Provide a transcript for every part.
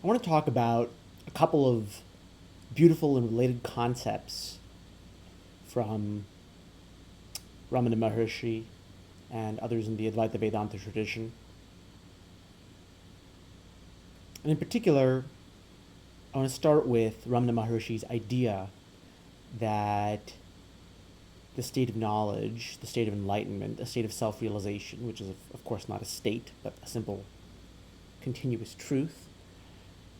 I want to talk about a couple of beautiful and related concepts from Ramana Maharshi and others in the Advaita Vedanta tradition. And in particular, I want to start with Ramana Maharshi's idea that the state of knowledge, the state of enlightenment, the state of self-realization, which is of course not a state, but a simple continuous truth,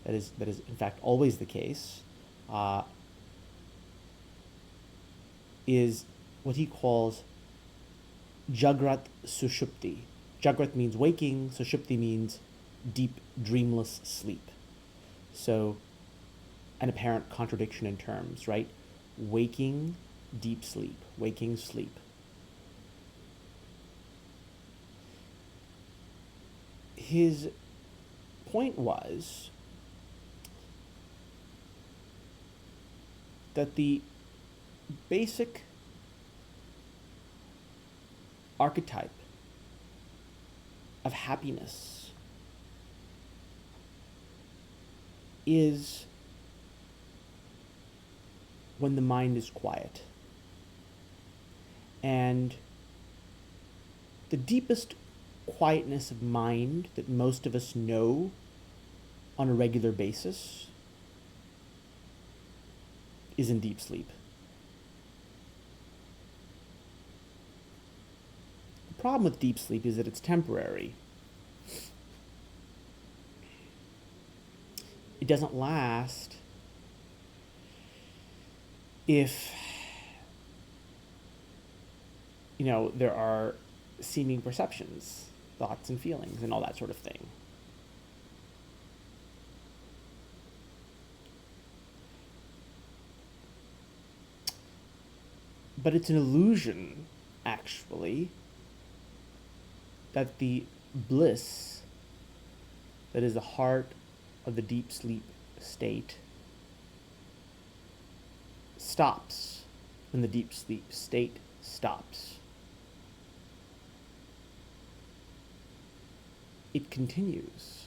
that is in fact always the case, is what he calls Jagrat Sushupti. Jagrat means waking, Sushupti means deep, dreamless sleep. So, an apparent contradiction in terms, right? Waking, deep sleep. Waking, sleep. His point was that the basic archetype of happiness is when the mind is quiet. And the deepest quietness of mind that most of us know on a regular basis is in deep sleep. The problem with deep sleep is that it's temporary. It doesn't last if, there are seeming perceptions, thoughts and feelings and all that sort of thing. But it's an illusion, actually, that the bliss that is the heart of the deep sleep state stops when the deep sleep state stops. It continues.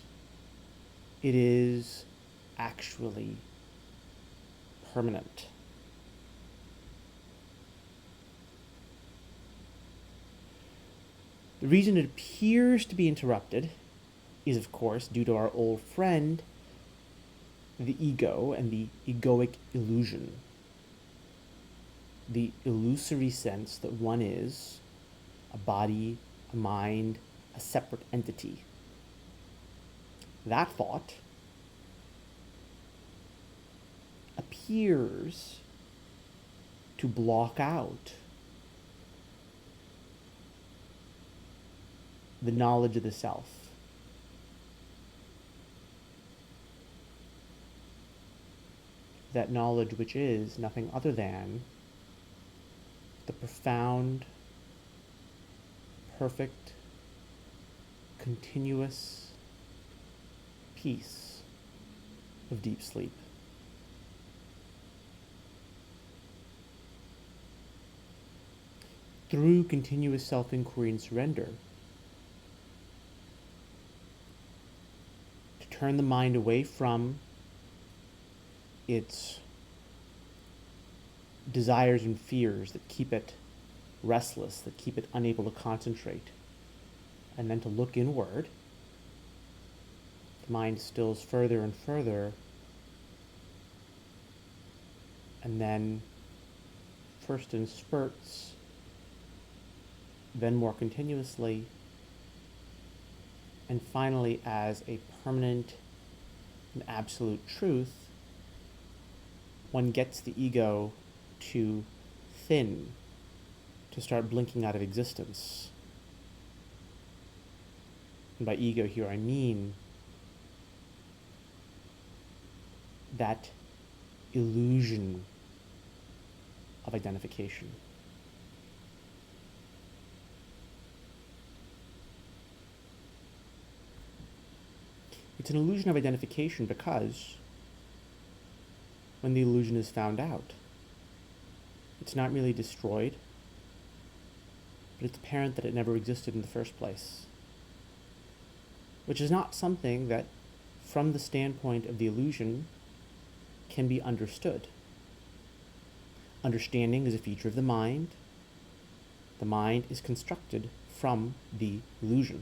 It is actually permanent. The reason it appears to be interrupted is, of course, due to our old friend, the ego and the egoic illusion. The illusory sense that one is a body, a mind, a separate entity. That thought appears to block out the knowledge of the self. That knowledge which is nothing other than the profound, perfect, continuous peace of deep sleep. Through continuous self-inquiry and surrender, to turn the mind away from its desires and fears that keep it restless, that keep it unable to concentrate, and then to look inward, the mind stills further and further, and then first in spurts, then more continuously, and finally as a permanent and absolute truth, one gets the ego to thin, to start blinking out of existence. And by ego here I mean that illusion of identification. It's an illusion of identification because when the illusion is found out, it's not really destroyed, but it's apparent that it never existed in the first place, which is not something that from the standpoint of the illusion can be understood. Understanding is a feature of the mind. The mind is constructed from the illusion.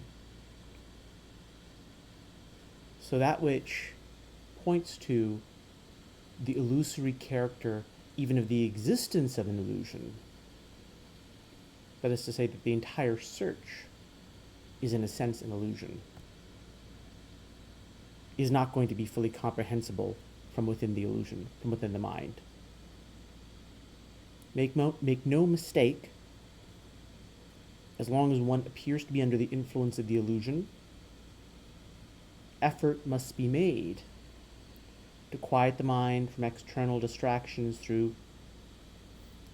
So that which points to the illusory character even of the existence of an illusion, that is to say that the entire search is in a sense an illusion, is not going to be fully comprehensible from within the illusion, from within the mind. Make no mistake, as long as one appears to be under the influence of the illusion, effort must be made to quiet the mind from external distractions through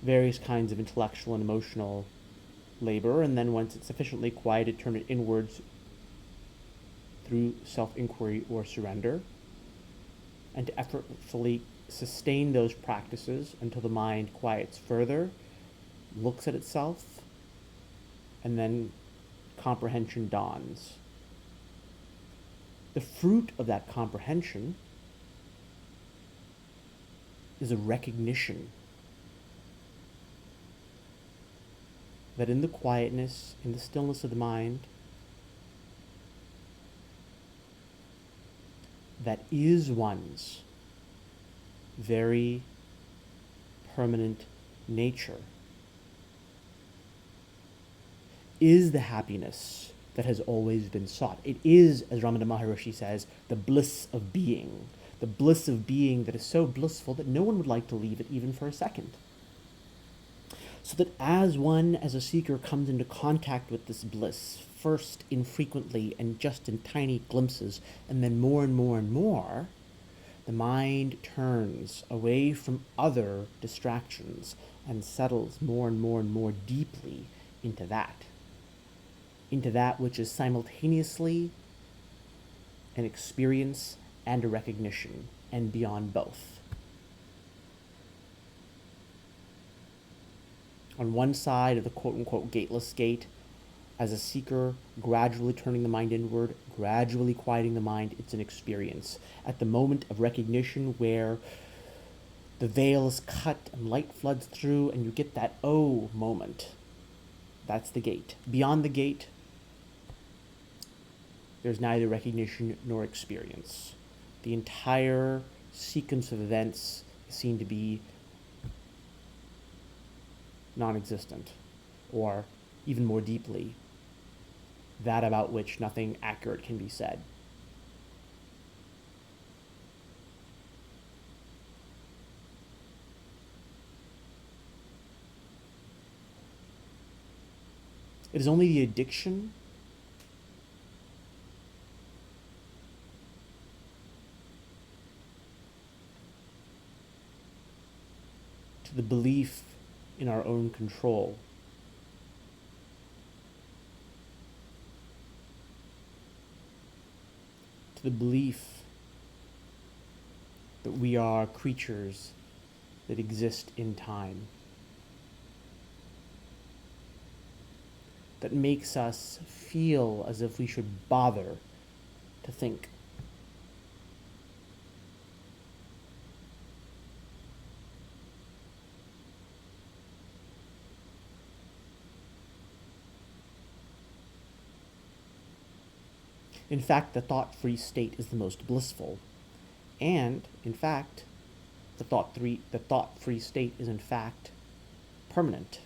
various kinds of intellectual and emotional labor, and then once it's sufficiently quieted, turn it inwards through self-inquiry or surrender, and to effortfully sustain those practices until the mind quiets further, looks at itself, and then comprehension dawns. The fruit of that comprehension is a recognition that in the quietness, in the stillness of the mind, that is one's very permanent nature, is the happiness that has always been sought. It is, as Ramana Maharishi says, the bliss of being. The bliss of being that is so blissful that no one would like to leave it even for a second. So that as one, as a seeker, comes into contact with this bliss, first infrequently and just in tiny glimpses, and then more and more and more, the mind turns away from other distractions and settles more and more and more deeply into that which is simultaneously an experience and a recognition, and beyond both. On one side of the quote-unquote gateless gate, as a seeker, gradually turning the mind inward, gradually quieting the mind, it's an experience. At the moment of recognition where the veil is cut and light floods through and you get that oh moment, that's the gate. Beyond the gate, there's neither recognition nor experience. The entire sequence of events is seen to be non-existent, or even more deeply, that about which nothing accurate can be said. It is only the addiction to the belief in our own control, to the belief that we are creatures that exist in time, that makes us feel as if we should bother to think. In fact, the thought-free state is the most blissful. And, in fact, the thought-free state is, in fact, permanent.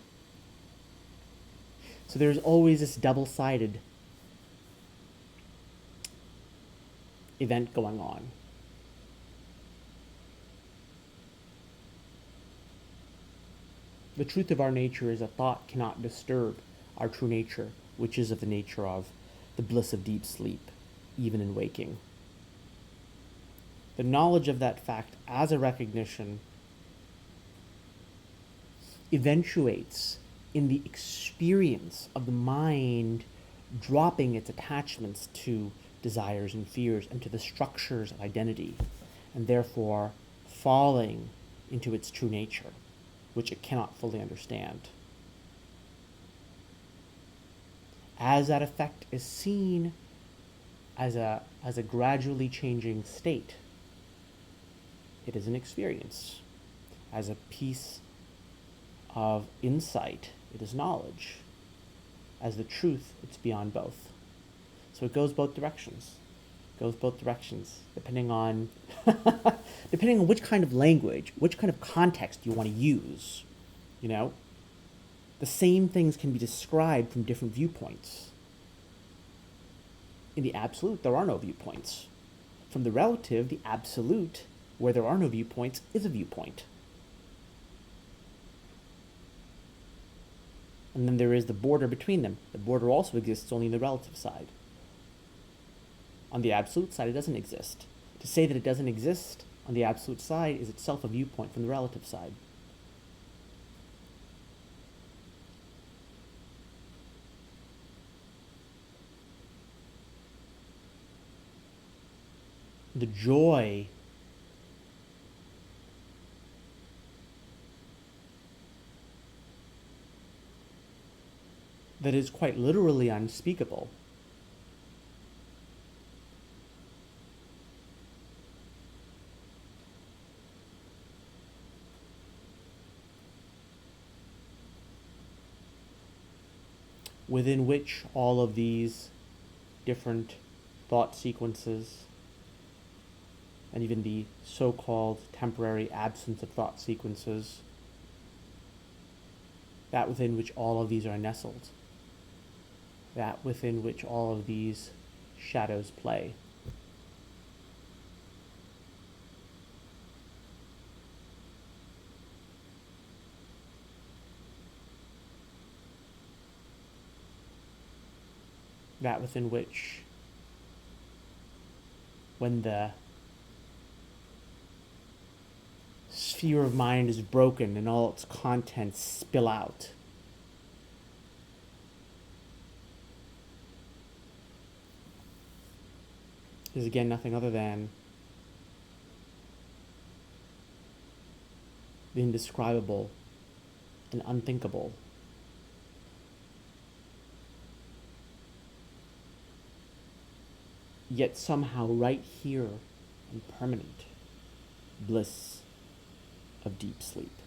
So there's always this double-sided event going on. The truth of our nature is that thought cannot disturb our true nature, which is of the nature of the bliss of deep sleep, even in waking. The knowledge of that fact as a recognition eventuates in the experience of the mind dropping its attachments to desires and fears and to the structures of identity, and therefore falling into its true nature, which it cannot fully understand. As that effect is seen as a as a gradually changing state. It is an experience. As a piece of insight, it is knowledge. As the truth, it's beyond both. So it goes both directions. Depending on depending on which kind of language, which kind of context you want to use. You know, the same things can be described from different viewpoints. In the absolute, there are no viewpoints. From the relative, the absolute, where there are no viewpoints, is a viewpoint. And then there is the border between them. The border also exists only in the relative side. On the absolute side, it doesn't exist. To say that it doesn't exist on the absolute side is itself a viewpoint from the relative side. The joy that is quite literally unspeakable within which all of these different thought sequences and even the so-called temporary absence of thought sequences, that within which all of these are nestled, that within which all of these shadows play. That within which, when the sphere of mind is broken and all its contents spill out, is again nothing other than the indescribable and unthinkable. Yet somehow right here and permanent bliss of deep sleep.